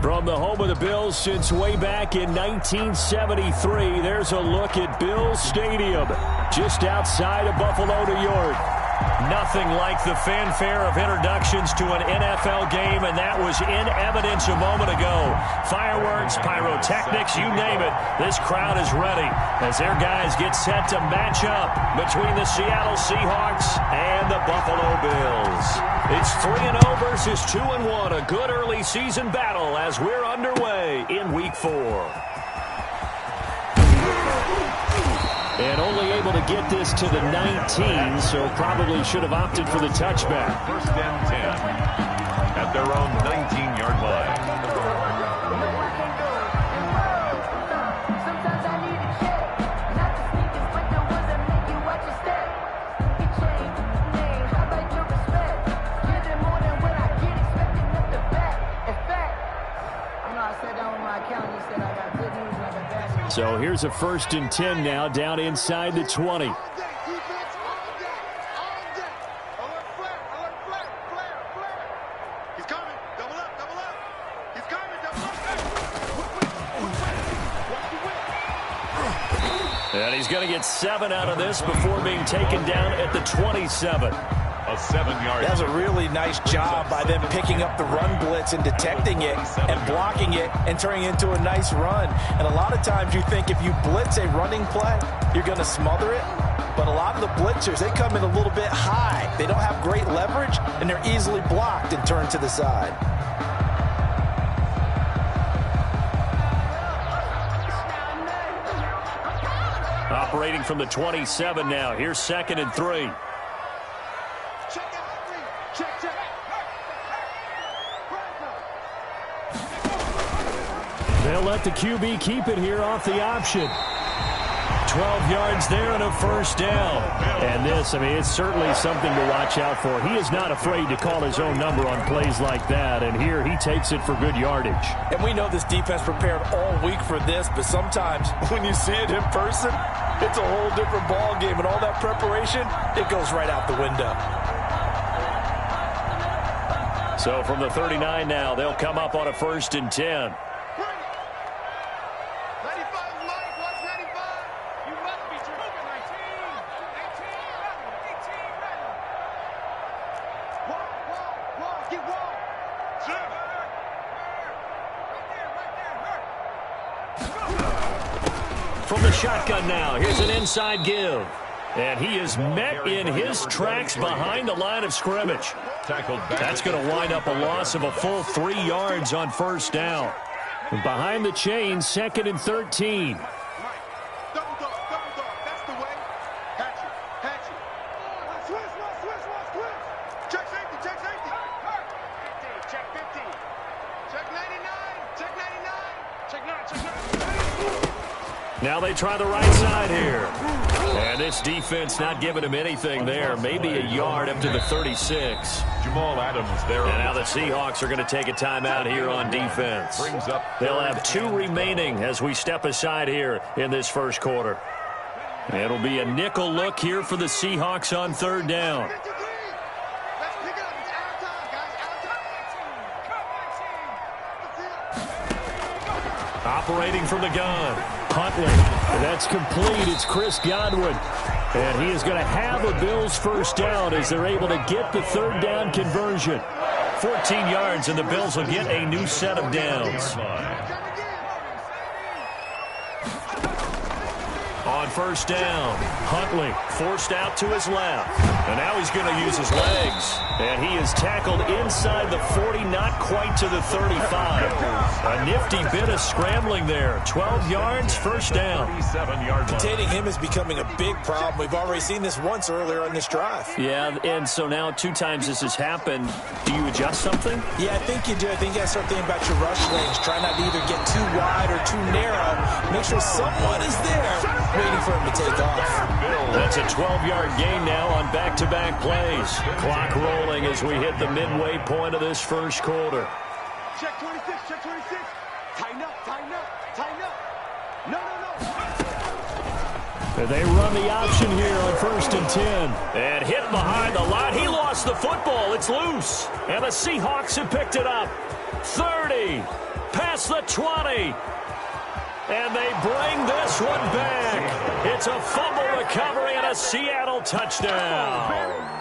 From the home of the Bills since way back in 1973, there's a look at Bills Stadium, just outside of Buffalo, New York. Nothing like the fanfare of introductions to an NFL game, and that was in evidence a moment ago. Fireworks, pyrotechnics, you name it. This crowd is ready as their guys get set to match up between the Seattle Seahawks and the Buffalo Bills. It's 3-0 versus 2-1, a good early season battle as we're underway in Week 4. And only able to get this to the 19, so probably should have opted for the touchback. First and 10 at their own 19-yard line. So here's a 1st and 10 now, down inside the 20. And he's going to get 7 out of this before being taken down at the 27. A 7-yard. That was a really nice job by them picking up the run blitz and detecting it and blocking it and turning it into a nice run. And a lot of times you think if you blitz a running play, you're going to smother it. But a lot of the blitzers, they come in a little bit high. They don't have great leverage, and they're easily blocked and turned to the side. Operating from the 27 now. Here's 2nd and 3. They'll let the QB keep it here off the option. 12 yards there and a 1st down. And this, I mean, it's certainly something to watch out for. He is not afraid to call his own number on plays like that. And here he takes it for good yardage. And we know this defense prepared all week for this, but sometimes when you see it in person, it's a whole different ball game. And all that preparation, it goes right out the window. So from the 39 now, they'll come up on a 1st and 10. From the shotgun now, here's an inside give. And he is met in his tracks behind the line of scrimmage. That's going to wind up a loss of a full 3 yards on 1st down. And behind the chain, 2nd and 13. Now they try the right side here. And this defense not giving him anything there. Maybe a yard up to the 36. Jamal Adams there. And now the Seahawks are going to take a timeout here on defense. They'll have 2 remaining as we step aside here in this 1st quarter. It'll be a nickel look here for the Seahawks on 3rd down. Operating from the gun, Huntley. That's complete. It's Chris Godwin. And he is going to have a Bills 1st down as they're able to get the 3rd down conversion. 14 yards, and the Bills will get a new set of downs. On 1st down, Huntley forced out to his left. And now he's going to use his legs. And he is tackled inside the 40, not quite to the 35. A nifty bit of scrambling there. 12 yards, 1st down. Containing him is becoming a big problem. We've already seen this once earlier on this drive. Yeah, and so now 2 times this has happened. Do you adjust something? Yeah, I think you do. I think you got to start thinking about your rush lanes. Try not to either get too wide or too narrow. Make sure someone is there waiting for him to take off. That's a 12-yard gain now on back-to-back plays. Clock rolling as we hit the midway point of this 1st quarter. Check 26, check 26. Tighten up, tighten up, tighten up. No. And they run the option here on 1st and 10. And hit behind the line. He lost the football. It's loose. And the Seahawks have picked it up. 30. past the 20. And they bring this one back. It's a fumble recovery and a Seattle touchdown.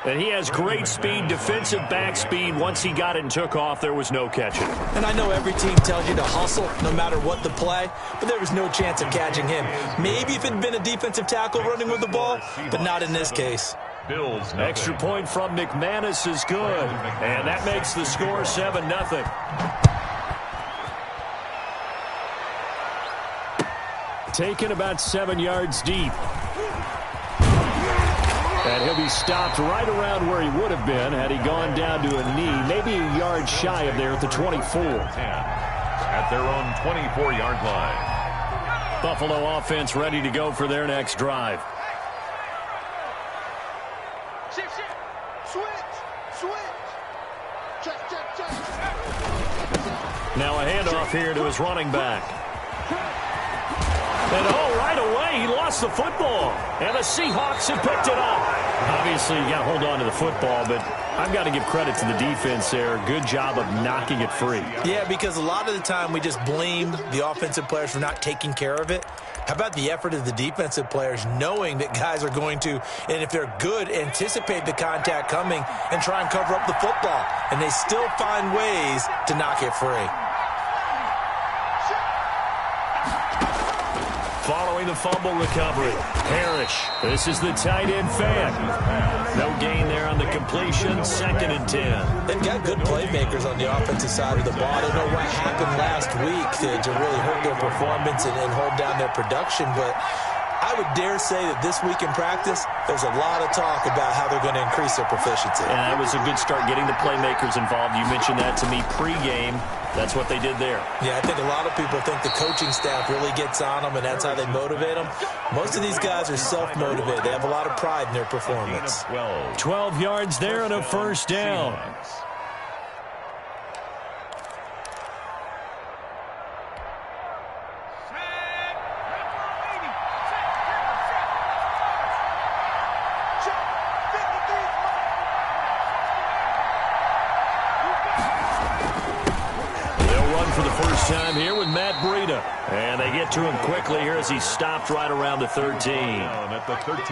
And he has great speed, defensive back speed. Once he got it and took off, there was no catching. And I know every team tells you to hustle no matter what the play, but there was no chance of catching him. Maybe if it had been a defensive tackle running with the ball, but not in this case. Bills. Extra point from McManus is good. And that makes the score 7-0. Taken about 7 yards deep. And he'll be stopped right around where he would have been had he gone down to a knee, maybe a yard shy of there at the 24. At their own 24-yard line. Buffalo offense ready to go for their next drive. Now a handoff here to his running back. And right away, he lost the football. And the Seahawks have picked it up. Obviously, you got to hold on to the football, but I've got to give credit to the defense there. Good job of knocking it free. Yeah, because a lot of the time we just blame the offensive players for not taking care of it. How about the effort of the defensive players knowing that guys are going to, and if they're good, anticipate the contact coming and try and cover up the football. And they still find ways to knock it free. Following the fumble recovery, Parrish. This is the tight end fan. No gain there on the completion, 2nd and 10. They've got good playmakers on the offensive side of the ball. I don't know what happened last week to really hurt their performance and hold down their production, but I would dare say that this week in practice, there's a lot of talk about how they're going to increase their proficiency. And that was a good start getting the playmakers involved. You mentioned that to me pregame. That's what they did there. Yeah, I think a lot of people think the coaching staff really gets on them, and that's how they motivate them. Most of these guys are self-motivated. They have a lot of pride in their performance. 12 yards there and a first down. Time here with Matt Breida. And they get to him quickly here as he stopped right around the 13.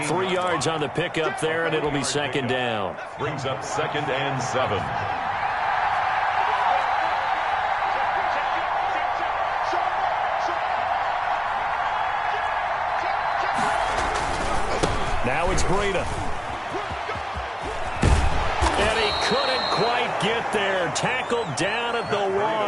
3 yards on the pickup there, and it'll be 2nd down. Brings up 2nd and 7. Now it's Breida. And he couldn't quite get there. Tackled down at the 1.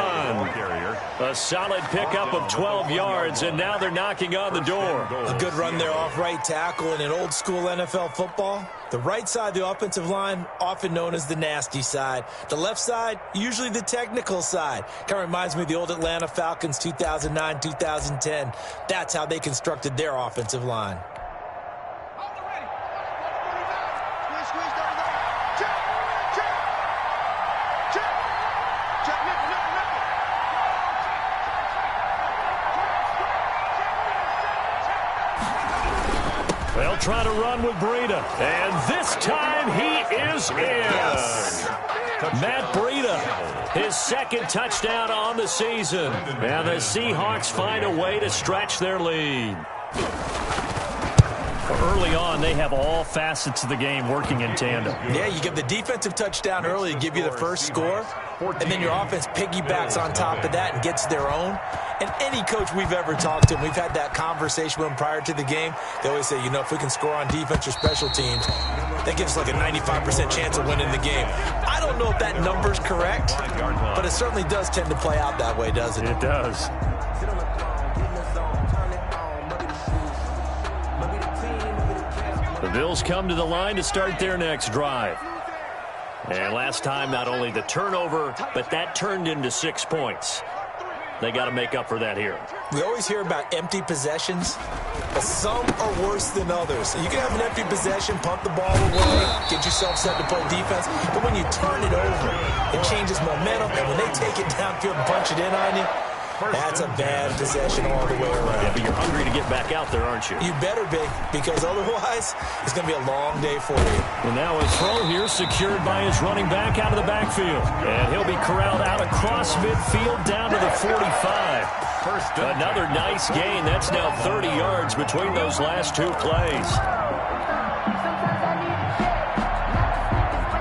A solid pickup of 12 yards, and now they're knocking on the door. A good run there off right tackle in an old-school NFL football. The right side of the offensive line, often known as the nasty side. The left side, usually the technical side. Kind of reminds me of the old Atlanta Falcons 2009, 2010. That's how they constructed their offensive line. They'll try to run with Breida. And this time he is in. Yes. Matt Breida, his 2nd touchdown on the season. And the Seahawks find a way to stretch their lead. Early on, they have all facets of the game working in tandem. Yeah, you get the defensive touchdown early to give you the first score, and then your offense piggybacks on top of that and gets their own. And any coach we've ever talked to, and we've had that conversation with them prior to the game, they always say, you know, if we can score on defense or special teams, that gives us like a 95% chance of winning the game. I don't know if that number's correct, but it certainly does tend to play out that way, doesn't it? It does. The Bills come to the line to start their next drive. And last time, not only the turnover, but that turned into 6 points. They got to make up for that here. We always hear about empty possessions, but some are worse than others. You can have an empty possession, pump the ball away, get yourself set to play defense, but when you turn it over, it changes momentum, and when they take it downfield and punch it in on you, That's a bad possession all the way around. Yeah, but you're hungry to get back out there, aren't you? You better be, because otherwise it's going to be a long day for you. And now a throw here secured by his running back out of the backfield. And he'll be corralled out across midfield down to the 45. Another nice gain. That's now 30 yards between those last two plays.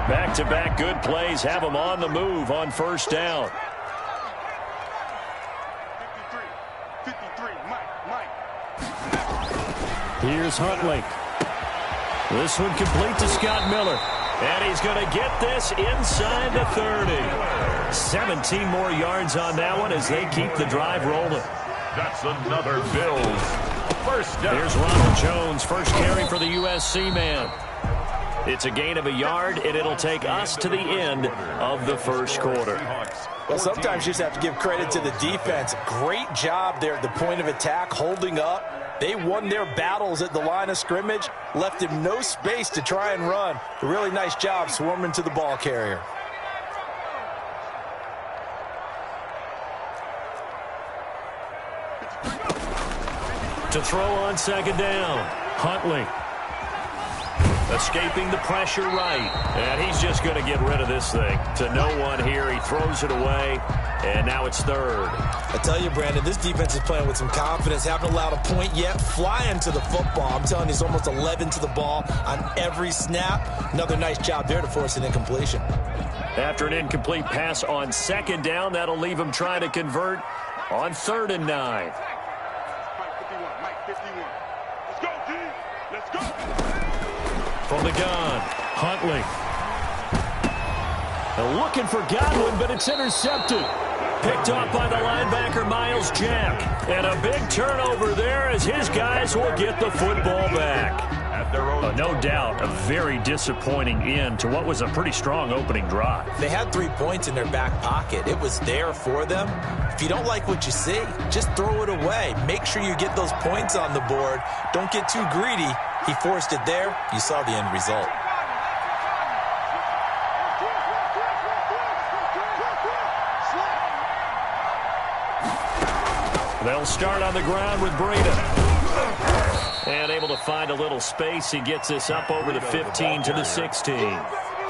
Back-to-back good plays have him on the move on first down. 53, Mike. Here's Huntley. This one complete to Scott Miller. And he's going to get this inside the 30. 17 more yards on that one as they keep the drive rolling. That's another Bills first down. Here's Ronald Jones, first carry for the USC man. It's a gain of a yard, and it'll take us to the end of the first quarter. Well, sometimes you just have to give credit to the defense. Great job there at the point of attack, holding up. They won their battles at the line of scrimmage, left him no space to try and run. A really nice job swarming to the ball carrier. To throw on second down, Huntley. Escaping the pressure right. And he's just going to get rid of this thing. To no one here. He throws it away. And now it's third. I tell you, Brandon, this defense is playing with some confidence. Haven't allowed a point yet. Flying to the football. I'm telling you, it's almost 11 to the ball on every snap. Another nice job there to force an incompletion. After an incomplete pass on second down, that'll leave him trying to convert on 3rd and 9. Mike 51. Let's go, D. Let's go. From the gun, Huntley. They're looking for Godwin, but it's intercepted. Picked off by the linebacker, Miles Jack. And a big turnover there as his guys will get the football back. No doubt, a very disappointing end to what was a pretty strong opening drive. They had 3 points in their back pocket. It was there for them. If you don't like what you see, just throw it away. Make sure you get those points on the board. Don't get too greedy. He forced it there. You saw the end result. They'll start on the ground with Breida. And able to find a little space. He gets this up over the 15 to the 16.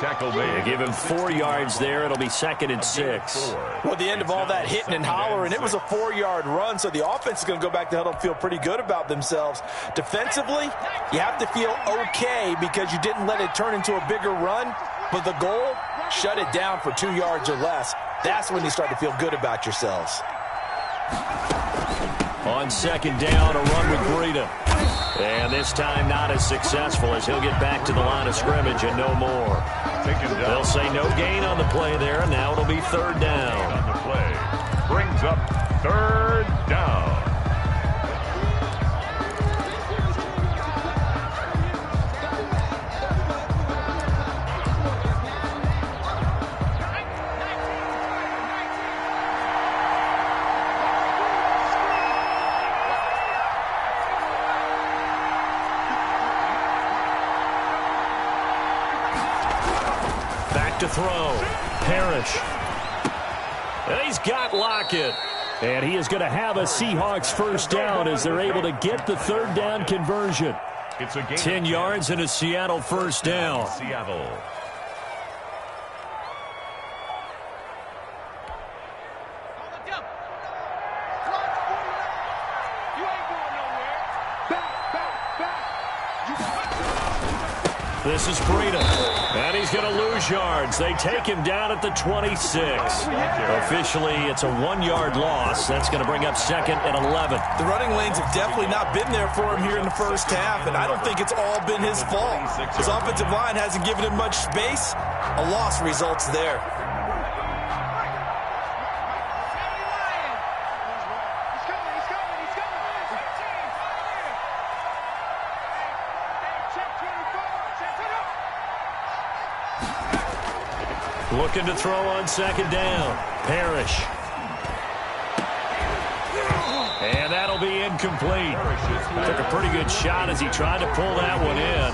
Tackle made. They give him 4 yards there. It'll be 2nd and 6. Well, the end of all that hitting and hollering, it was a 4-yard run, so the offense is going to go back to huddle and feel pretty good about themselves. Defensively, you have to feel okay because you didn't let it turn into a bigger run, but the goal, shut it down for 2 yards or less. That's when you start to feel good about yourselves. On second down, a run with Breida. And this time not as successful as he'll get back to the line of scrimmage and no more. They'll say no gain on the play there, and now it'll be 3rd down. On the play. Brings up 3rd down. To throw. Parrish. And he's got Lockett. And he is going to have a Seahawks first down as they're able to get the 3rd down conversion. It's a gain 10 yards and a Seattle first down. Seattle. This is Breida, and he's going to lose yards. They take him down at the 26. Officially, it's a 1-yard loss. That's going to bring up 2nd and 11. The running lanes have definitely not been there for him here in the first half, and I don't think it's all been his fault. His offensive line hasn't given him much space. A loss results there. Looking to throw on second down. Parrish. And that'll be incomplete. Took a pretty good shot as he tried to pull that one in.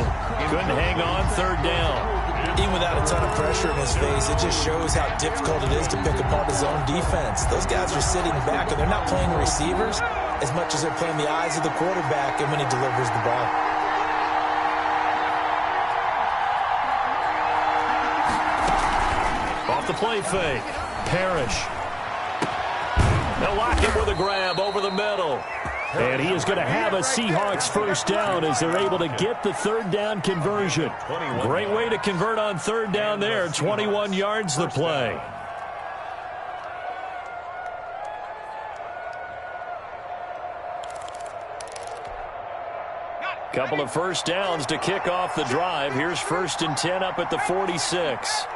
Couldn't hang on 3rd down. Even without a ton of pressure in his face, it just shows how difficult it is to pick apart his own defense. Those guys are sitting back, and they're not playing receivers as much as they're playing the eyes of the quarterback and when he delivers the ball. Off the play fake. Parrish. They'll lock him with a grab over the middle. And he is going to have a Seahawks first down as they're able to get the third down conversion. Great way to convert on third down there. 21 yards the play. Couple of first downs to kick off the drive. Here's 1st and 10 up at the 46.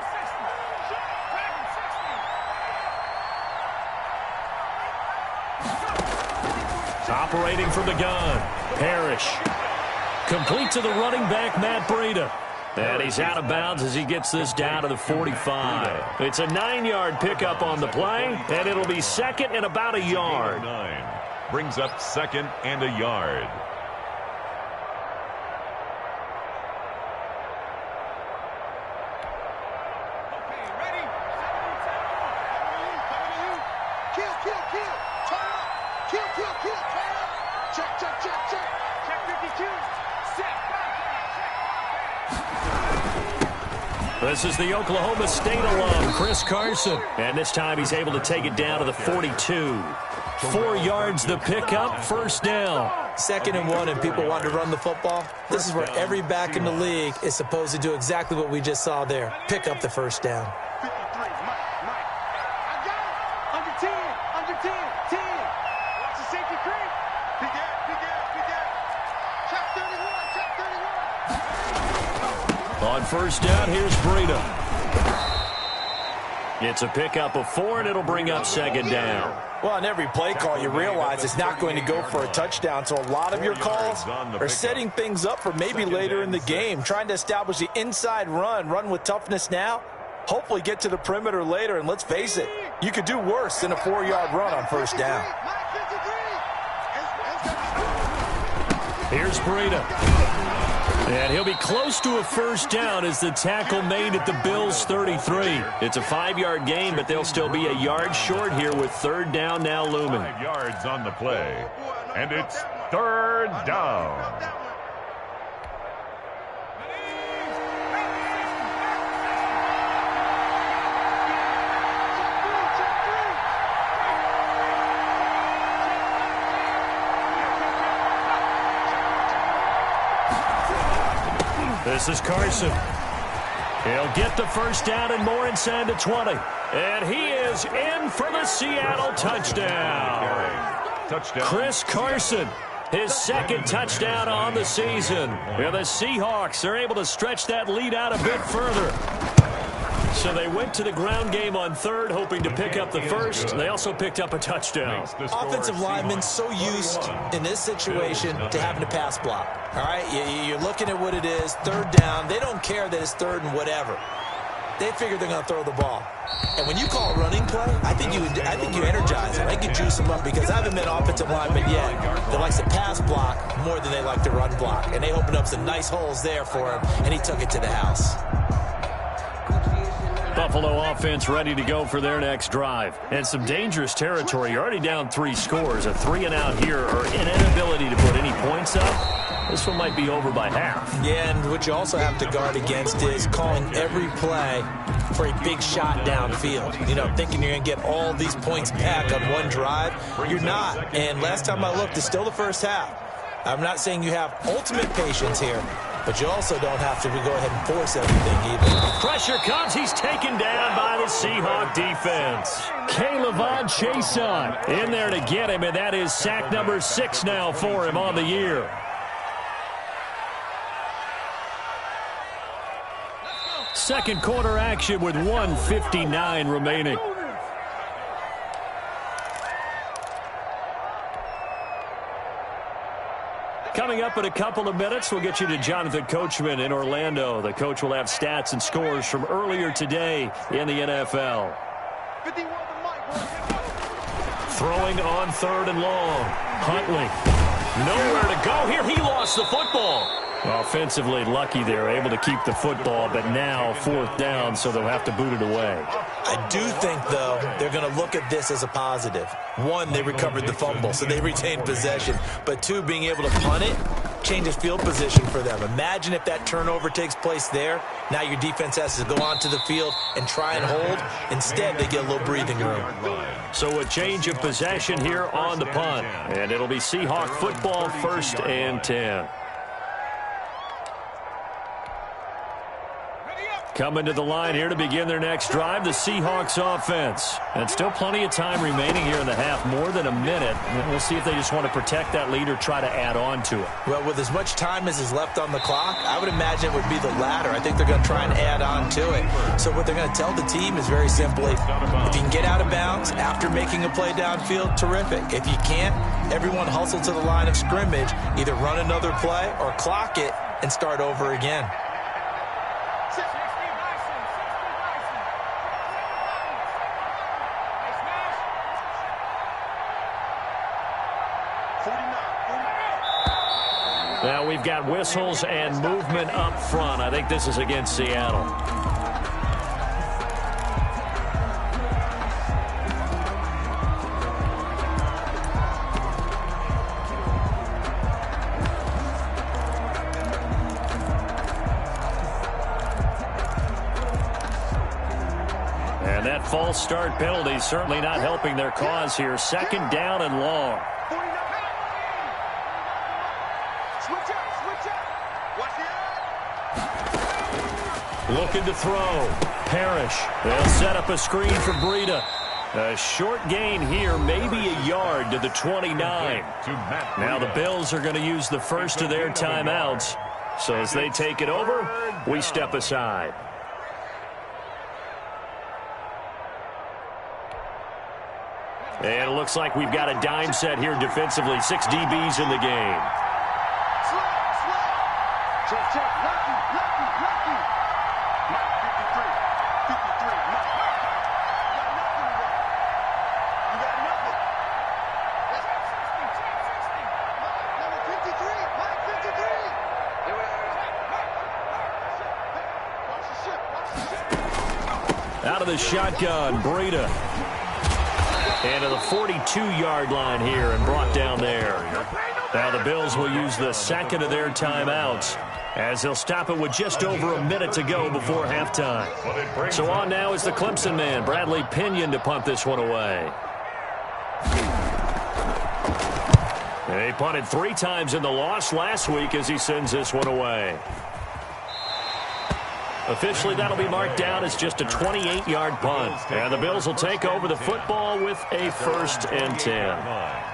Operating from the gun. Parrish. Complete to the running back, Matt Breida. And he's out of bounds as he gets this down to the 45. It's a 9-yard pickup on the play, and it'll be 2nd and about a yard. Brings up 2nd and a yard. This is the Oklahoma State alum, Chris Carson. And this time he's able to take it down to the 42. 4 yards the pickup, first down. 2nd and 1, and people want to run the football. This is where every back in the league is supposed to do exactly what we just saw there. Pick up the first down. 53, Mike. I got it. Under 10, under 10, 10. Watch the safety creep. Big gap. Check 31, check 31. On first down, here's Breida. It's a pickup of 4, and it'll bring up 2nd down. Well, on every play call, you realize it's not going to go for a touchdown, so a lot of your calls are setting things up for maybe later in the game, trying to establish the inside run with toughness now, hopefully get to the perimeter later, and let's face it, you could do worse than a 4-yard run on first down. Here's Breida. And he'll be close to a first down as the tackle made at the Bills' 33. It's a 5-yard gain, but they'll still be a yard short here with third down now looming. 5 yards on the play, and it's third down. This is Carson. He'll get the first down and more inside the 20. And he is in for the Seattle touchdown. Chris Carson, his 2nd touchdown on the season. And the Seahawks are able to stretch that lead out a bit further. So they went to the ground game on 3rd, hoping to pick up the first. They also picked up a touchdown. Offensive linemen so used in this situation to having to pass block. All right, you're looking at what it is, 3rd down. They don't care that it's 3rd and whatever. They figure they're going to throw the ball. And when you call a running play, I think you energize them. I think you juice them up because I haven't met an offensive lineman yet that likes to pass block more than they like to run block. And they opened up some nice holes there for him, and he took it to the house. Buffalo offense ready to go for their next drive. And some dangerous territory. You're already down 3 scores. A 3 and out here, or an inability to put any points up. This one might be over by half. Yeah, and what you also have to guard against is calling every play for a big shot downfield. You know, thinking you're going to get all these points back on one drive. You're not. And last time I looked, it's still the first half. I'm not saying you have ultimate patience here, but you also don't have to go ahead and force everything either. Pressure comes. He's taken down by the Seahawk defense. K'Lavon Chaisson in there to get him, and that is sack number 6 now for him on the year. Second quarter action with 1:59 remaining. Coming up in a couple of minutes, we'll get you to Jonathan Coachman in Orlando. The coach will have stats and scores from earlier today in the NFL. Throwing on 3rd and long. Huntley. Nowhere to go here. He lost the football. Offensively lucky they're able to keep the football, but now 4th down, so they'll have to boot it away. I do think, though, they're going to look at this as a positive. 1, they recovered the fumble, so they retained possession. But 2, being able to punt it changes field position for them. Imagine if that turnover takes place there. Now your defense has to go onto the field and try and hold. Instead, they get a little breathing room. So a change of possession here on the punt. And it'll be Seahawk football, 1st and 10. Coming to the line here to begin their next drive, the Seahawks offense. And still plenty of time remaining here in the half, more than a minute. And we'll see if they just want to protect that lead or try to add on to it. Well, with as much time as is left on the clock, I would imagine it would be the latter. I think they're going to try and add on to it. So what they're going to tell the team is very simply, if you can get out of bounds after making a play downfield, terrific. If you can't, everyone hustle to the line of scrimmage, either run another play or clock it and start over again. Now we've got whistles and movement up front. I think this is against Seattle. And that false start penalty certainly not helping their cause here. 2nd down and long. Looking to throw. Parrish. They'll set up a screen for Breida. A short gain here, maybe a yard to the 29. Now the Bills are going to use the first of their timeouts. So as they take it over, we step aside. And it looks like we've got a dime set here defensively. 6 DBs in the game. Out of the shotgun, Breida. And to the 42-yard line here and brought down there. Now the Bills will use the 2nd of their timeouts as they'll stop it with just over a minute to go before halftime. So on now is the Clemson man, Bradley Pinion, to punt this one away. And he punted 3 times in the loss last week as he sends this one away. Officially, that'll be marked down as just a 28-yard punt. And the Bills will take over the football with a 1st and 10.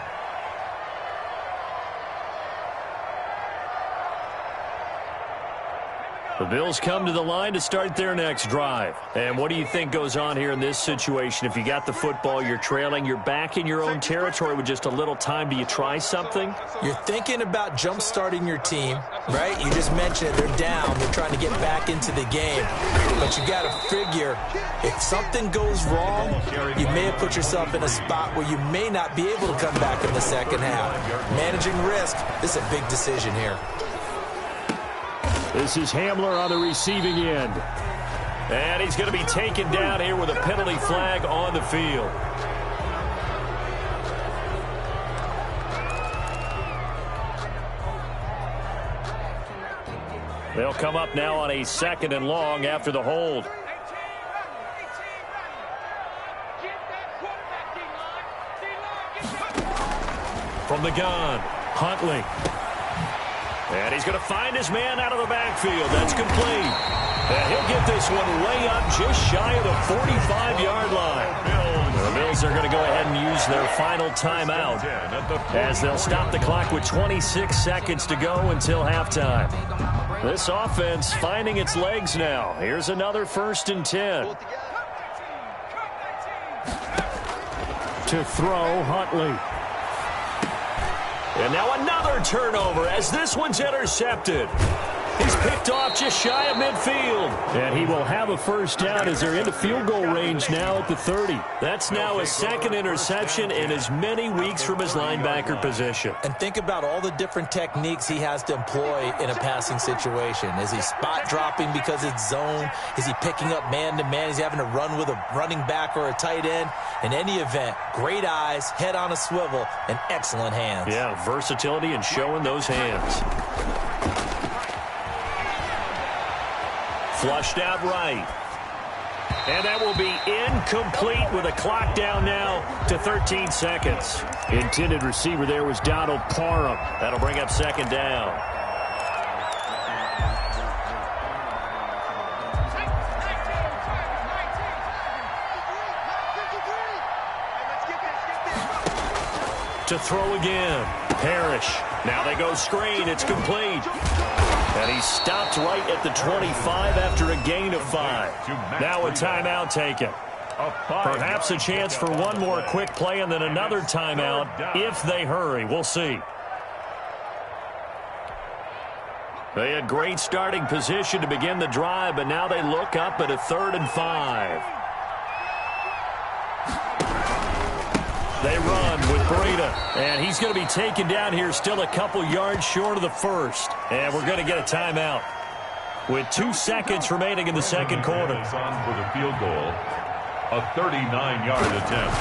The Bills come to the line to start their next drive. And what do you think goes on here in this situation? If you got the football, you're trailing, you're back in your own territory with just a little time. Do you try something? You're thinking about jump-starting your team, right? You just mentioned it. They're down. They're trying to get back into the game. But you got to figure, if something goes wrong, you may have put yourself in a spot where you may not be able to come back in the second half. Managing risk, this is a big decision here. This is Hamler on the receiving end. And he's going to be taken down here with a penalty flag on the field. They'll come up now on a 2nd and long after the hold. From the gun, Huntley. And he's going to find his man out of the backfield. That's complete. And he'll get this one way up just shy of the 45-yard line. The Bills are going to go ahead and use their final timeout as they'll stop the clock with 26 seconds to go until halftime. This offense finding its legs now. Here's another 1st and 10. To throw, Huntley. And now another turnover as this one's intercepted. He's picked off just shy of midfield. And he will have a first down as they're into field goal range now at the 30. That's now his second interception in as many weeks from his linebacker position. And think about all the different techniques he has to employ in a passing situation. Is he spot dropping because it's zone? Is he picking up man-to-man? Is he having to run with a running back or a tight end? In any event, great eyes, head on a swivel, and excellent hands. Yeah, versatility and showing those hands. Flushed out right. And that will be incomplete with a clock down now to 13 seconds. Intended receiver there was Donald Parham. That'll bring up second down. To throw again. Parrish. Now they go screen. It's complete. And he stopped right at the 25 after a gain of 5. Now a timeout taken. Perhaps a chance for one more quick play and then another timeout if they hurry. We'll see. They had great starting position to begin the drive, but now they look up at a 3rd and 5. They run with Breida, and he's going to be taken down here still a couple yards short of the first. And we're going to get a timeout with 2 seconds remaining in the second quarter. On for the field goal, a 39-yard attempt.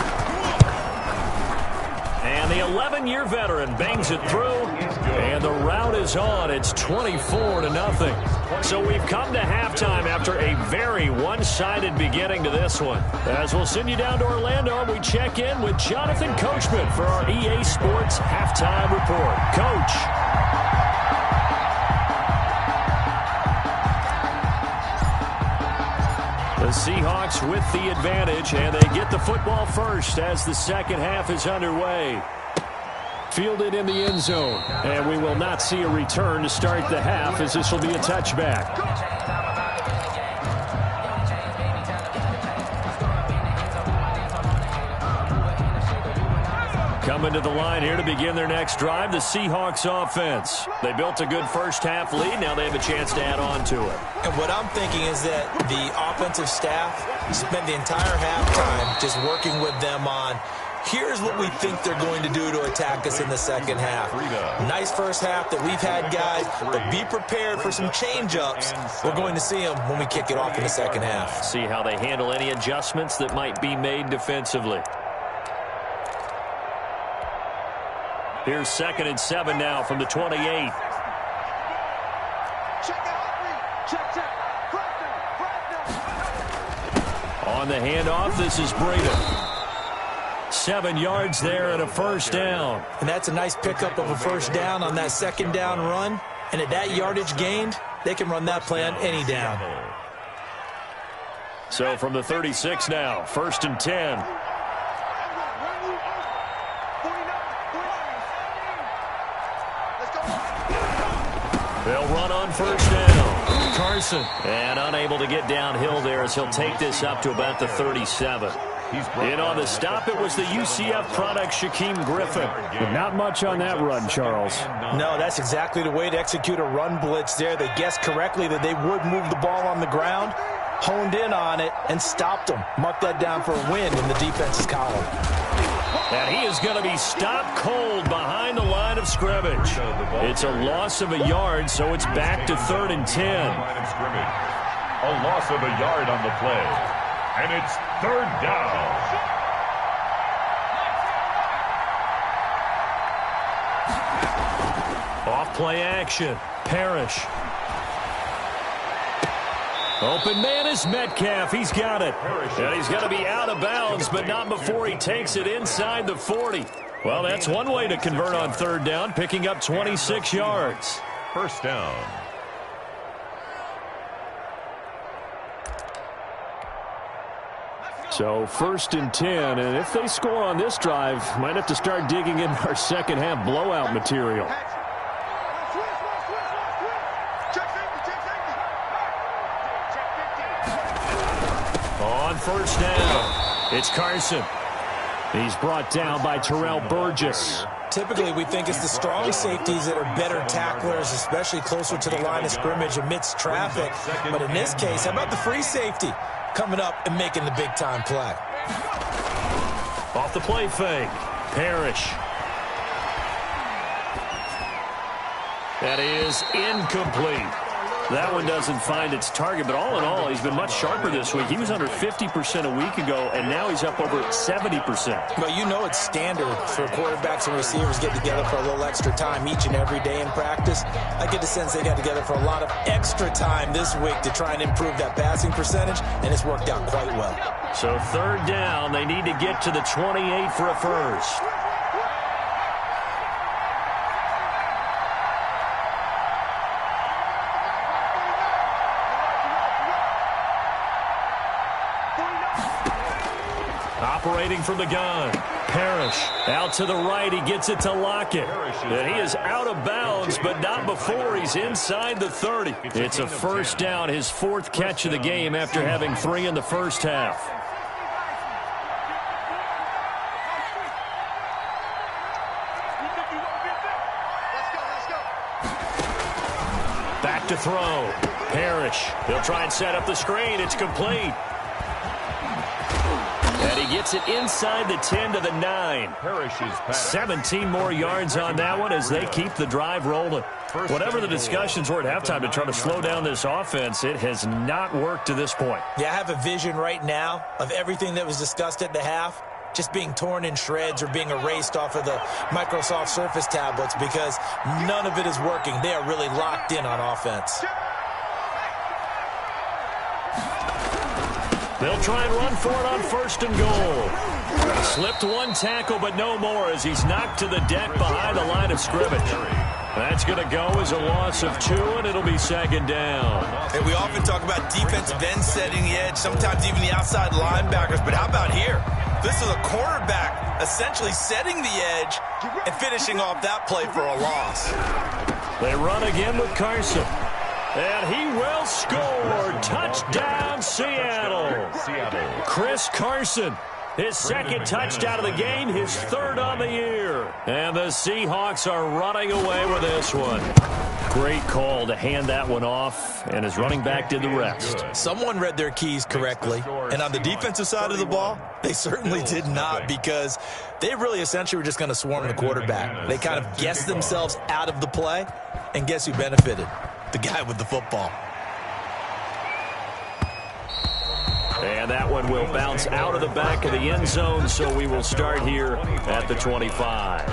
And the 11-year veteran bangs it through, and the route is on. It's 24-0. So we've come to halftime after a very one-sided beginning to this one. As we'll send you down to Orlando, we check in with Jonathan Coachman for our EA Sports Halftime Report. Coach. The Seahawks with the advantage, and they get the football first as the second half is underway. Fielded in the end zone, and we will not see a return to start the half as this will be a touchback. Coming to the line here to begin their next drive, the Seahawks offense. They built a good first half lead. Now they have a chance to add on to it. And what I'm thinking is that the offensive staff spent the entire halftime just working with them on, here's what we think they're going to do to attack us in the second half. Nice first half that we've had, guys, but be prepared for some change-ups. We're going to see them when we kick it off in the second half. See how they handle any adjustments that might be made defensively. Here's 2nd and 7 now from the 28. On the handoff, this is Breida. 7 yards there and a first down. And that's a nice pickup of a first down on that second down run. And at that yardage gained, they can run that play on any down. So from the 36 now, 1st and 10. They'll run on first down. Carson. And unable to get downhill there as he'll take this up to about the 37. In on the stop, it was the UCF product, Shaquem Griffin. But not much on that run, Charles. No, that's exactly the way to execute a run blitz there. They guessed correctly that they would move the ball on the ground, honed in on it, and stopped them. Mark that down for a win in the defense's column. And he is going to be stopped cold behind the line of scrimmage. It's a loss of a yard, so it's back to 3rd and 10. A loss of a yard on the play. And it's 3rd down. Off play action. Parrish. Open man is Metcalf. He's got it. And he's going to be out of bounds, but not before he takes it inside the 40. Well, that's one way to convert on 3rd down, picking up 26 yards. First down. So 1st and 10, and if they score on this drive, might have to start digging in our second half blowout material. On first down, it's Carson. He's brought down by Terrell Burgess. Typically, we think it's the strong safeties that are better tacklers, especially closer to the line of scrimmage amidst traffic. But in this case, how about the free safety coming up and making the big-time play? Off the play fake. Parrish. That is incomplete. That one doesn't find its target, but all in all, he's been much sharper this week. He was under 50% a week ago, and now he's up over 70%. Well, you know it's standard for quarterbacks and receivers get together for a little extra time each and every day in practice. I get the sense they got together for a lot of extra time this week to try and improve that passing percentage, and it's worked out quite well. So third down, they need to get to the 28 for a first. Operating from the gun. Parrish out to the right. He gets it to Lockett. And he is out of bounds, but not before he's inside the 30. It's a first down, his fourth catch of the game after having 3 in the first half. Back to throw. Parrish. He'll try and set up the screen. It's complete. And he gets it inside the 10 to the 9. 17 more yards on that one as they keep the drive rolling. Whatever the discussions were at halftime to try to slow down this offense, it has not worked to this point. Yeah, I have a vision right now of everything that was discussed at the half just being torn in shreds or being erased off of the Microsoft Surface tablets because none of it is working. They are really locked in on offense. They'll try and run for it on first and goal. Slipped one tackle, but no more as he's knocked to the deck behind the line of scrimmage. That's going to go as a loss of 2, and it'll be second down. And we often talk about defensive ends setting the edge, sometimes even the outside linebackers. But how about here? This is a cornerback essentially setting the edge and finishing off that play for a loss. They run again with Carson. And he will score. Touchdown, Seattle. Chris Carson, his second touchdown of the game, his third on the year. And the Seahawks are running away with this one. Great call to hand that one off, and his running back did the rest. Someone read their keys correctly, and on the defensive side of the ball, they certainly did not because they really essentially were just going to swarm the quarterback. They kind of guessed themselves out of the play, and guess who benefited? The guy with the football. And that one will bounce out of the back of the end zone, so we will start here at the 25.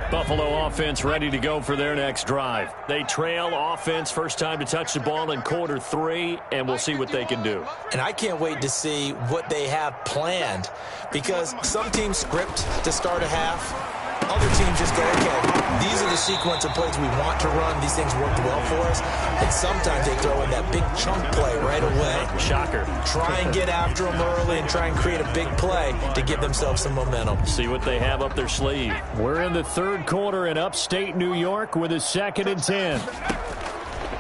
Buffalo offense ready to go for their next drive. They trail offense, first time to touch the ball in quarter 3, and we'll see what they can do. And I can't wait to see what they have planned because some teams script to start a half. Other teams just go, okay, these are the sequence of plays we want to run. These things worked well for us. And sometimes they throw in that big chunk play right away. Shocker. Try and get after them early and try and create a big play to give themselves some momentum. See what they have up their sleeve. We're in the third quarter in upstate New York with a 2nd and 10.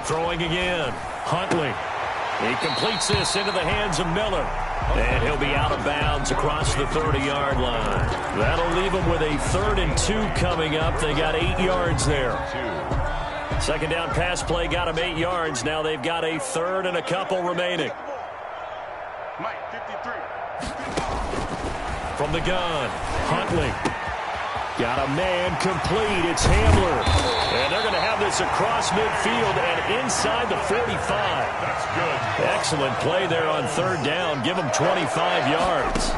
Throwing again. Huntley. He completes this into the hands of Miller. And he'll be out of bounds across the 30-yard line. That'll leave them with a 3rd and 2 coming up. They got 8 yards there. Second down pass play got them 8 yards. Now they've got a 3rd and a couple remaining. Mike, 53. From the gun, Huntley. Got a man complete. It's Hamler. And they're going to have this across midfield and inside the 45. That's good. Excellent play there on 3rd down. Give them 25 yards.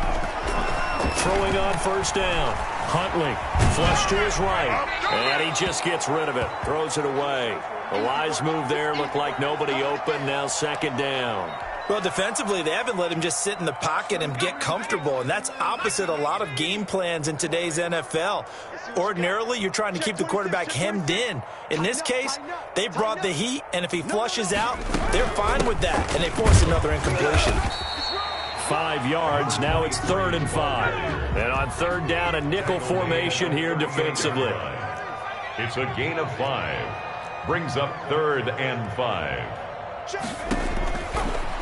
Throwing on first down. Huntley, flush to his right. And he just gets rid of it. Throws it away. A wise move there. Looked like nobody open. Now 2nd down. Well, defensively, they haven't let him just sit in the pocket and get comfortable, and that's opposite a lot of game plans in today's NFL. Ordinarily, you're trying to keep the quarterback hemmed in. In this case, they brought the heat, and if he flushes out, they're fine with that, and they force another incompletion. 5 yards. Now it's 3rd and 5. And on 3rd down, a nickel formation here defensively. It's a gain of 5. Brings up 3rd and 5.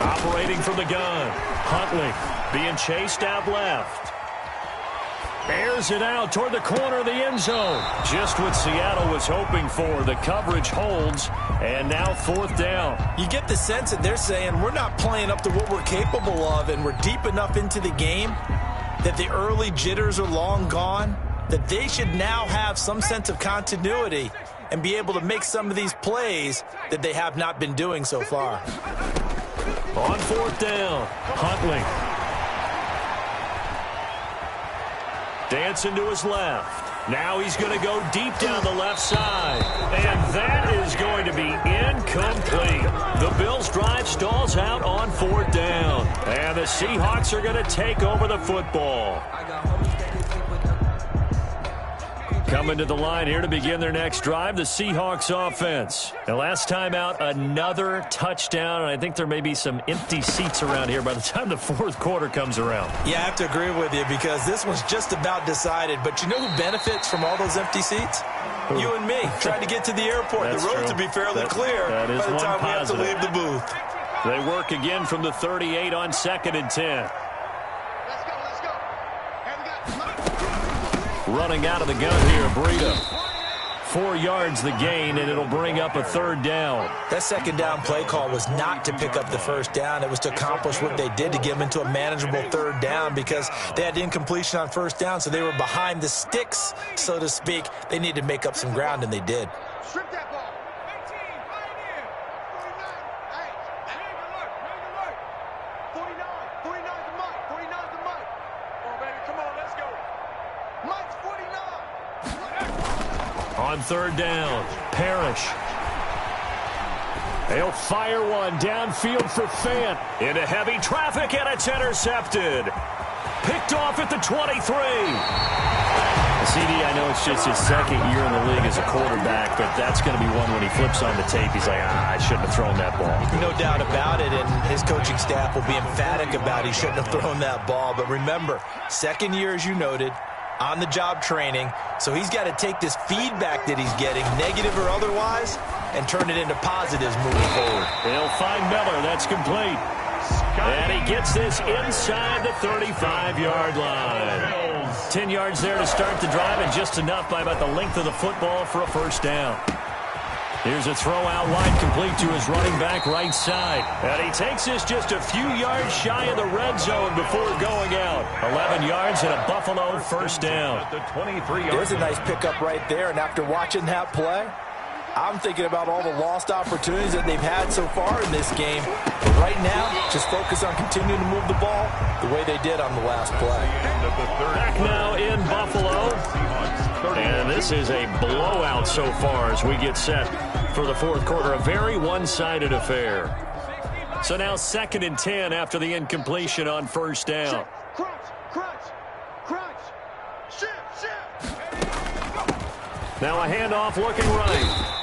Operating from the gun. Huntley being chased out left. Airs it out toward the corner of the end zone. Just what Seattle was hoping for. The coverage holds, and now 4th down. You get the sense that they're saying we're not playing up to what we're capable of, and we're deep enough into the game that the early jitters are long gone, that they should now have some sense of continuity and be able to make some of these plays that they have not been doing so far. On 4th down, Huntley. Dancing to his left. Now he's going to go deep down the left side. And that is going to be incomplete. The Bills' drive stalls out on 4th down. And the Seahawks are going to take over the football. Coming to the line here to begin their next drive, the Seahawks offense. And last time out, another touchdown, and I think there may be some empty seats around here by the time the 4th quarter comes around. Yeah, I have to agree with you because this one's just about decided. But you know who benefits from all those empty seats? Who? You and me, trying to get to the airport. That's the road true. to be fairly clear by the time positive. we have to leave the booth. They work again from the 38 on 2nd and 10. Running out of the gun here, Breida. 4 yards the gain, and it'll bring up a 3rd down. That 2nd down play call was not to pick up the 1st down. It was to accomplish what they did to get them into a manageable 3rd down because they had incompletion on 1st down, so they were behind the sticks, so to speak. They needed to make up some ground, and they did. Strip that ball. 18, right here. 49. Hey, alert. 49. 49's the mic. 49's the mic. Come on, baby. Come on, let's go. Mike's 49. On 3rd down, Parrish. They'll fire one downfield for Fant. Into heavy traffic, and it's intercepted. Picked off at the 23. CD, I know it's just his 2nd year in the league as a quarterback, but that's going to be one when he flips on the tape. He's like, I shouldn't have thrown that ball. No doubt about it, and his coaching staff will be emphatic about he shouldn't have thrown that ball. But remember, 2nd year, as you noted, on-the-job training, so he's got to take this feedback that he's getting, negative or otherwise, and turn it into positives moving forward. They'll find Miller. That's complete. And he gets this inside the 35-yard line. 10 yards there to start the drive, and just enough by about the length of the football for a 1st down. Here's a throw out wide, complete to his running back right side. And he takes this just a few yards shy of the red zone before going out. 11 yards and a Buffalo 1st down. There's a nice pickup right there, and after watching that play, I'm thinking about all the lost opportunities that they've had so far in this game. But right now, just focus on continuing to move the ball the way they did on the last play. Back now in Buffalo. And this is a blowout so far as we get set for the 4th quarter. A very one-sided affair. So now 2nd and 10 after the incompletion on 1st down. Crunch. Shift. Now a handoff looking right.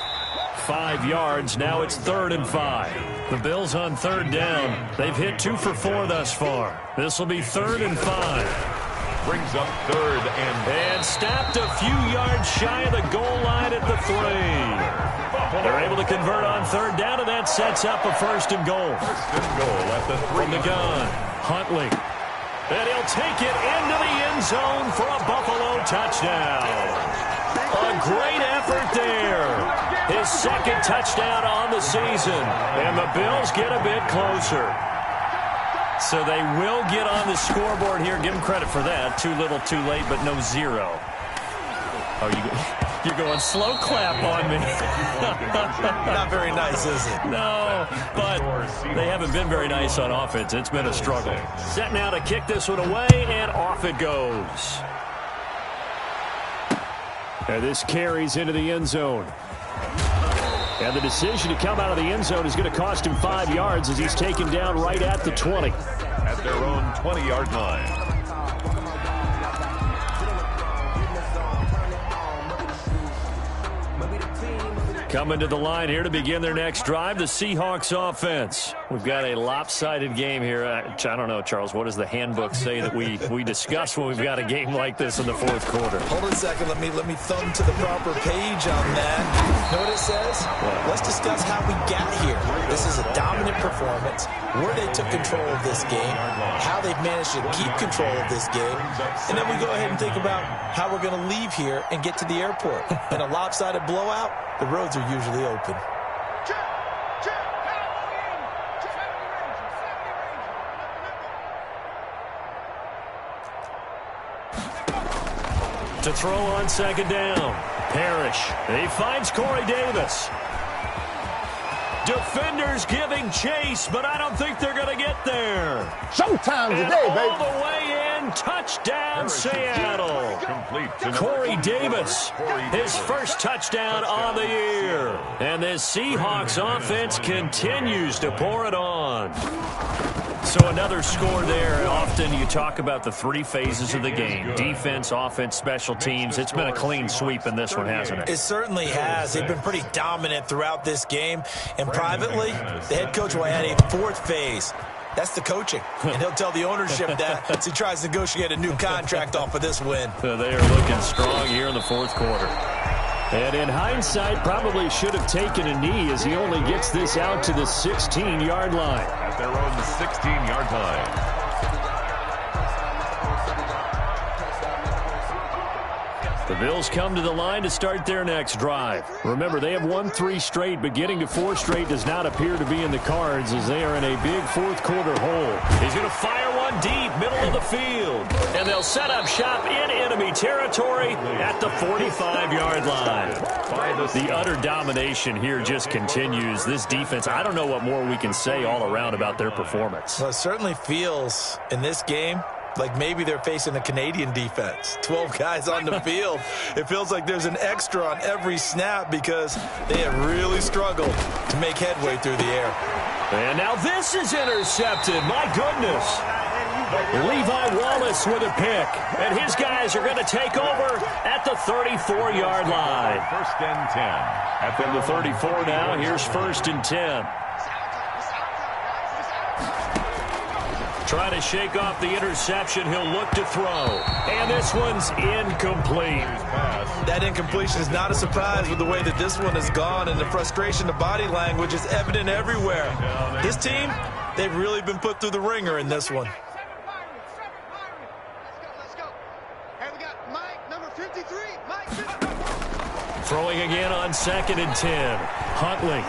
5 yards. Now it's 3rd and 5. The Bills on 3rd down. They've hit 2 for 4 thus far. This will be 3rd and 5. Brings up 3rd and stopped a few yards shy of the goal line at the 3. They're able to convert on 3rd down, and that sets up a 1st and goal. 1st and goal at the 3. From the gun, Huntley. And he'll take it into the end zone for a Buffalo touchdown. A great effort there. His 2nd touchdown on the season. And the Bills get a bit closer. So they will get on the scoreboard here. Give them credit for that. Too little, too late, but no 0. Oh, you're going slow clap on me. Not very nice, is it? No, but they haven't been very nice on offense. It's been a struggle. Set now to kick this one away, and off it goes. And this carries into the end zone. And the decision to come out of the end zone is going to cost him 5 yards as he's taken down right at the 20. At their own 20-yard line. Coming to the line here to begin their next drive, the Seahawks offense. We've got a lopsided game here. I don't know, Charles. What does the handbook say that we discuss when we've got a game like this in the fourth quarter? Hold on a second. Let me thumb to the proper page on that. You know what it says? What? Let's discuss how we got here. This is a dominant performance, where they took control of this game, how they've managed to keep control of this game, and then we go ahead and think about how we're going to leave here and get to the airport. In a lopsided blowout, the roads are usually open. To throw on second down. Parrish. He finds Corey Davis. Defenders giving chase, but I don't think they're going to get there. Showtime today, baby. All the way in. Touchdown, Seattle. Corey Davis, his first touchdown on the year. And this Seahawks offense continues to pour it on. So another score there. Often you talk about the three phases of the game. Defense, offense, special teams. It's been a clean sweep in this one, hasn't it? It certainly has. They've been pretty dominant throughout this game. And privately, the head coach will add a fourth phase. That's the coaching. And he'll tell the ownership that as he tries to negotiate a new contract off of this win. So they are looking strong here in the fourth quarter. And in hindsight, probably should have taken a knee as he only gets this out to the 16-yard line. At their own 16-yard line. The Bills come to the line to start their next drive. Remember, they have won 3 straight, but getting to 4 straight does not appear to be in the cards as they are in a big fourth quarter hole. He's going to fire one deep, middle of the field. And they'll set up shop in enemy territory at the 45-yard line. The utter domination here just continues. This defense, I don't know what more we can say all around about their performance. Well, it certainly feels in this game like maybe they're facing a Canadian defense. 12 guys on the field. It feels like there's an extra on every snap because they have really struggled to make headway through the air. And now this is intercepted. My goodness. Levi Wallace with a pick. And his guys are going to take over at the 34-yard line. First and 10. From the 34 now, here's first and 10. Trying to shake off the interception. He'll look to throw. And this one's incomplete. That incompletion is not a surprise with the way that this one has gone, and the frustration, the body language is evident everywhere. This team, they've really been put through the ringer in this one. Let's go. Hey, we got Mike, number 53. Mike. Throwing again on second and 10. Huntley.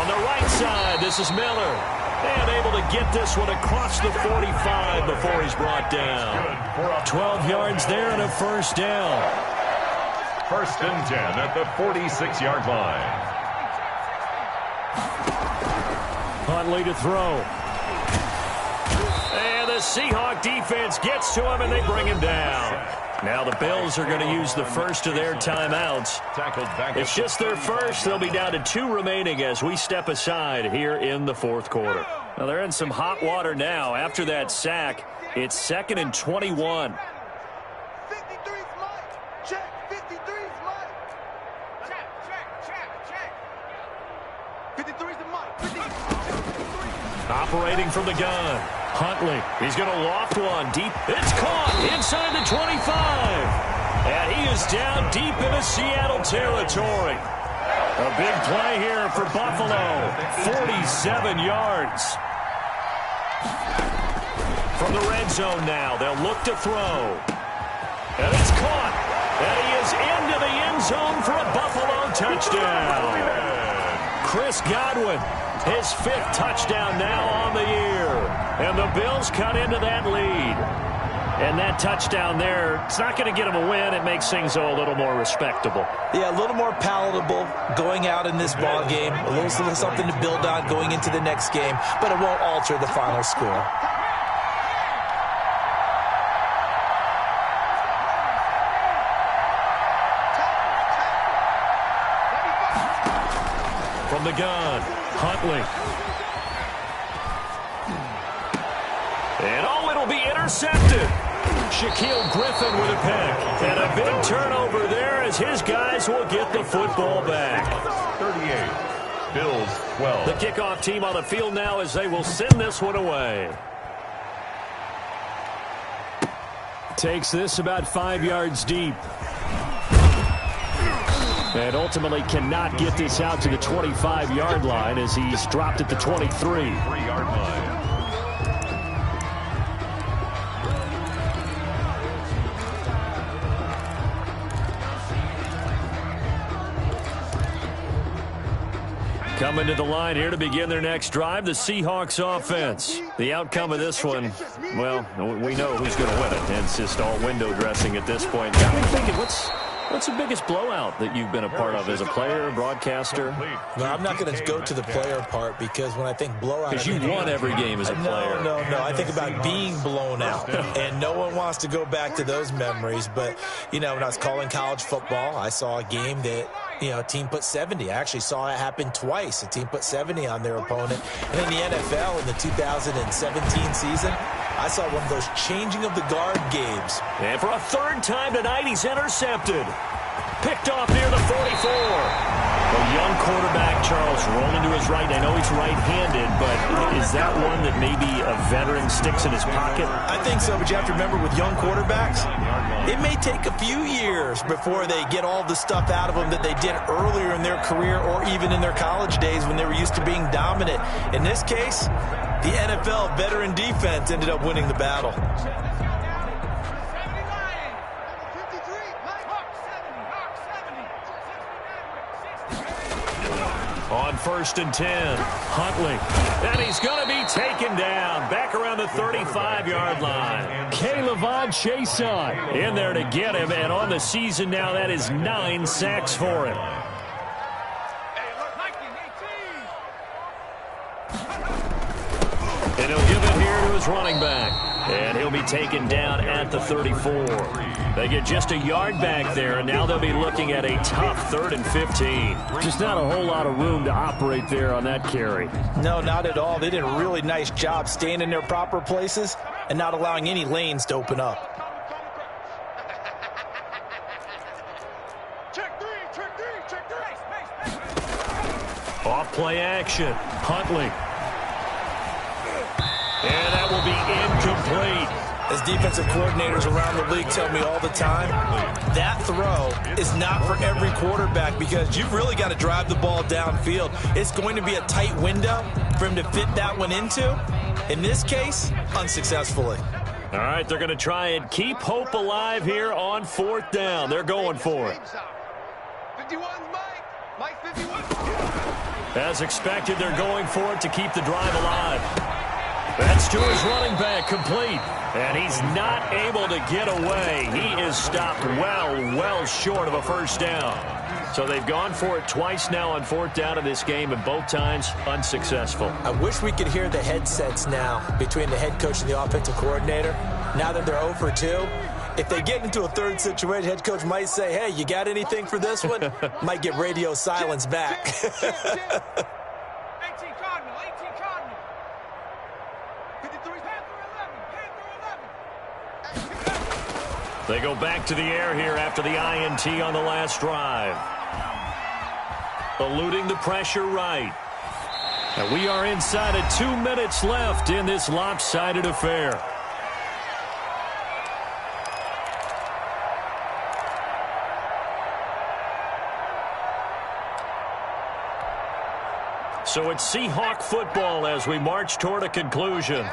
On the right side, this is Miller. And able to get this one across the 45 before he's brought down. 12 yards there and a first down. First and 10 at the 46-yard line. Huntley to throw. And the Seahawk defense gets to him and they bring him down. Now the Bills are going to use the first of their timeouts. It's just their first. They'll be down to 2 remaining as we step aside here in the fourth quarter. Now they're in some hot water now. After that sack, it's 2nd and 21. 53's Mike. Check. 53's Mike. Check. 53's the Mike. 53. Operating from the gun. Huntley, he's going to loft one deep. It's caught inside the 25. And he is down deep into Seattle territory. A big play here for Buffalo. 47 yards. From the red zone now, they'll look to throw. And it's caught. And he is into the end zone for a Buffalo touchdown. Chris Godwin, his 5th touchdown now on the year. And the Bills cut into that lead. And that touchdown there, it's not going to get them a win. It makes things a little more respectable. Yeah, a little more palatable going out in this ball game. A little something to build on going into the next game. But it won't alter the final score. From the gun, Huntley. And it'll be intercepted. Shaquille Griffin with a pick. And a big turnover there as his guys will get the football back. 38. Bills 12. The kickoff team on the field now as they will send this one away. Takes this about 5 yards deep. And ultimately cannot get this out to the 25-yard line as he's dropped at the 23. 3-yard line. Coming to the line here to begin their next drive, the Seahawks offense. The outcome of this one, well, we know who's going to win it. And it's just all window dressing at this point. Got me thinking, what's the biggest blowout that you've been a part of as a player, broadcaster? No, I'm not going to go to the player part because when I think blowout... Because you won every game as a player. No. I think about being blown out. And no one wants to go back to those memories. But, you know, when I was calling college football, I saw a game that, you know, a team put 70. I actually saw it happen twice. A team put 70 on their opponent. And in the NFL in the 2017 season, I saw one of those changing of the guard games. And for a third time tonight, he's intercepted. Picked off near the 44. A young quarterback, Charles, rolling to his right. I know he's right-handed, but is that one that maybe a veteran sticks in his pocket? I think so, but you have to remember with young quarterbacks, it may take a few years before they get all the stuff out of them that they did earlier in their career or even in their college days when they were used to being dominant. In this case, the NFL veteran defense ended up winning the battle. On 1st and 10, Huntley. And he's going to be taken down back around the 35-yard line. K'Lavon Chaisson in there to get him. And on the season now, that is 9 sacks for him. And he'll give it here to his running back. And he'll be taken down at the 34. They get just a yard back there, and now they'll be looking at a tough 3rd and 15. Just not a whole lot of room to operate there on that carry. No, not at all. They did a really nice job staying in their proper places and not allowing any lanes to open up. Off play action. Huntley. And that will be incomplete. As defensive coordinators around the league tell me all the time, that throw is not for every quarterback because you've really got to drive the ball downfield. It's going to be a tight window for him to fit that one into. In this case, unsuccessfully. All right, they're going to try and keep hope alive here on 4th down. They're going for it. 51, Mike 51. As expected, they're going for it to keep the drive alive. That's to his running back, complete. And he's not able to get away. He is stopped well short of a first down. So they've gone for it twice now on 4th down in this game, and both times unsuccessful. I wish we could hear the headsets now between the head coach and the offensive coordinator. Now that they're 0 for 2, if they get into a third situation, head coach might say, hey, you got anything for this one? Might get radio silence back. 18 Cardinal. 53, Panther 11. They go back to the air here after the INT on the last drive. Eluding the pressure right. And we are inside of 2 minutes left in this lopsided affair. So it's Seahawk football as we march toward a conclusion.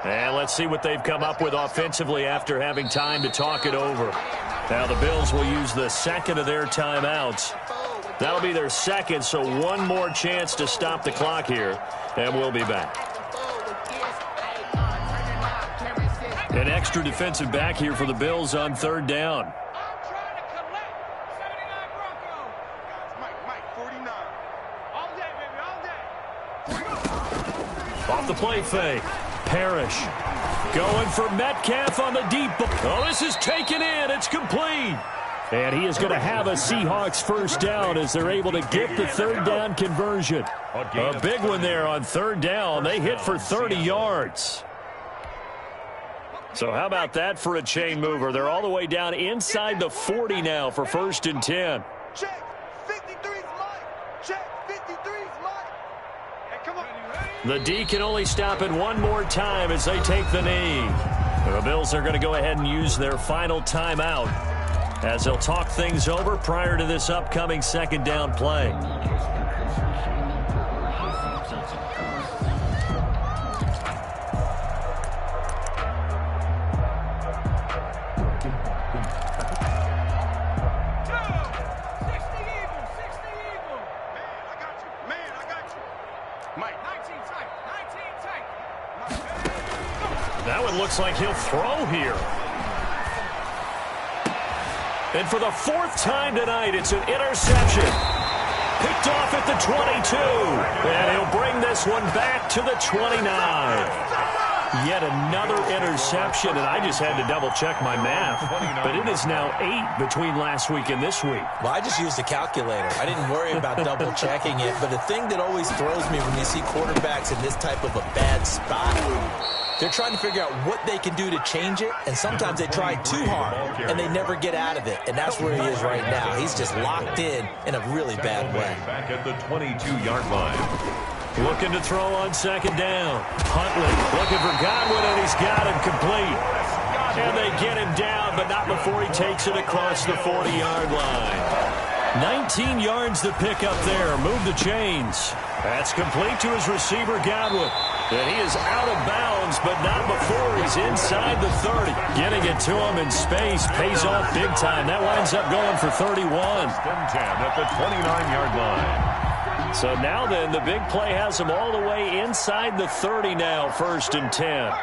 And let's see what they've come up with offensively after having time to talk it over. Now the Bills will use the second of their timeouts. That'll be their second, so one more chance to stop the clock here, and we'll be back. An extra defensive back here for the Bills on 3rd down. Off the play fake. Parrish going for Metcalf on the deep. Oh, this is taken in. It's complete. And he is going to have a Seahawks first down as they're able to get the 3rd down conversion. A big one there on 3rd down. They hit for 30 yards. So how about that for a chain mover? They're all the way down inside the 40 now for 1st and 10. Check. 53's Mike. Check. 53's Mike. The D can only stop it one more time as they take the knee. The Bills are going to go ahead and use their final timeout as they'll talk things over prior to this upcoming second down play. That one looks like he'll throw here. And for the fourth time tonight, it's an interception. Picked off at the 22. And he'll bring this one back to the 29. Yet another interception, and I just had to double-check my math. But it is now 8 between last week and this week. Well, I just used a calculator. I didn't worry about double-checking it. But the thing that always throws me when you see quarterbacks in this type of a bad spot, they're trying to figure out what they can do to change it, and sometimes they try too hard, and they never get out of it. And that's where he is right now. He's just locked in a really bad way. Back at the 22-yard line. Looking to throw on second down. Huntley looking for Godwin, and he's got him complete. And they get him down, but not before he takes it across the 40-yard line. 19 yards to pick up there. Move the chains. That's complete to his receiver, Godwin. And he is out of bounds, but not before he's inside the 30. Getting it to him in space pays off big time. That winds up going for 31. 10 at the 29-yard line. So now then, the big play has him all the way inside the 30 now, 1st and 10.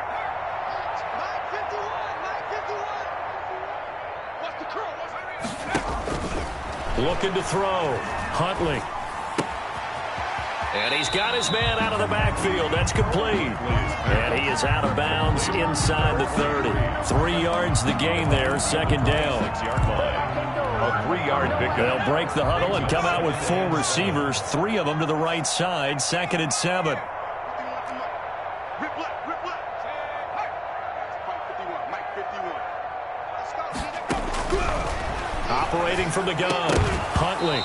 Looking to throw. Huntley. And he's got his man out of the backfield. That's complete. And he is out of bounds inside the 30. 3 yards the gain there, second down. 6-yard line. A 3-yard pickup. They'll break the huddle and come out with 4 receivers, 3 of them to the right side, 2nd and 7. Operating from the gun. Huntley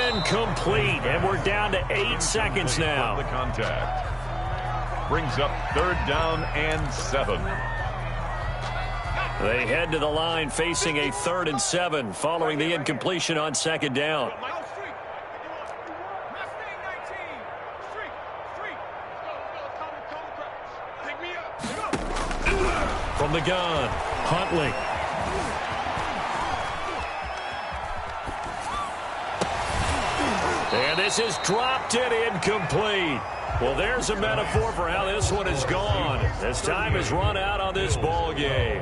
incomplete, and we're down to 8 seconds now. The contact brings up 3rd down and 7. They head to the line facing a 3rd and 7 following the incompletion on second down. From the gun, Huntley. And this is dropped and incomplete. Well, there's a metaphor for how this one is gone. This time has run out on this ball game.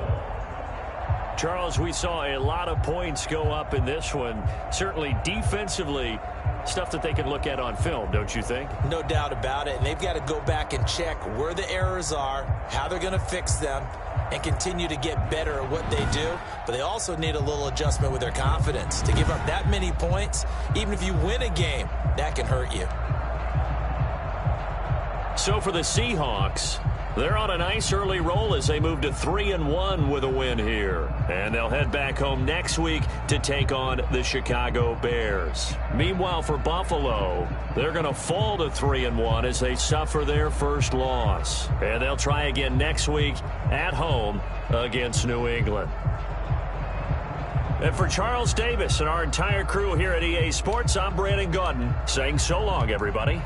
Charles, we saw a lot of points go up in this one. Certainly defensively, stuff that they can look at on film, don't you think? No doubt about it. And they've got to go back and check where the errors are, how they're going to fix them, and continue to get better at what they do. But they also need a little adjustment with their confidence. To give up that many points, even if you win a game, that can hurt you. So for the Seahawks, they're on a nice early roll as they move to 3-1 with a win here. And they'll head back home next week to take on the Chicago Bears. Meanwhile, for Buffalo, they're going to fall to 3-1 as they suffer their first loss. And they'll try again next week at home against New England. And for Charles Davis and our entire crew here at EA Sports, I'm Brandon Gaudin saying so long, everybody.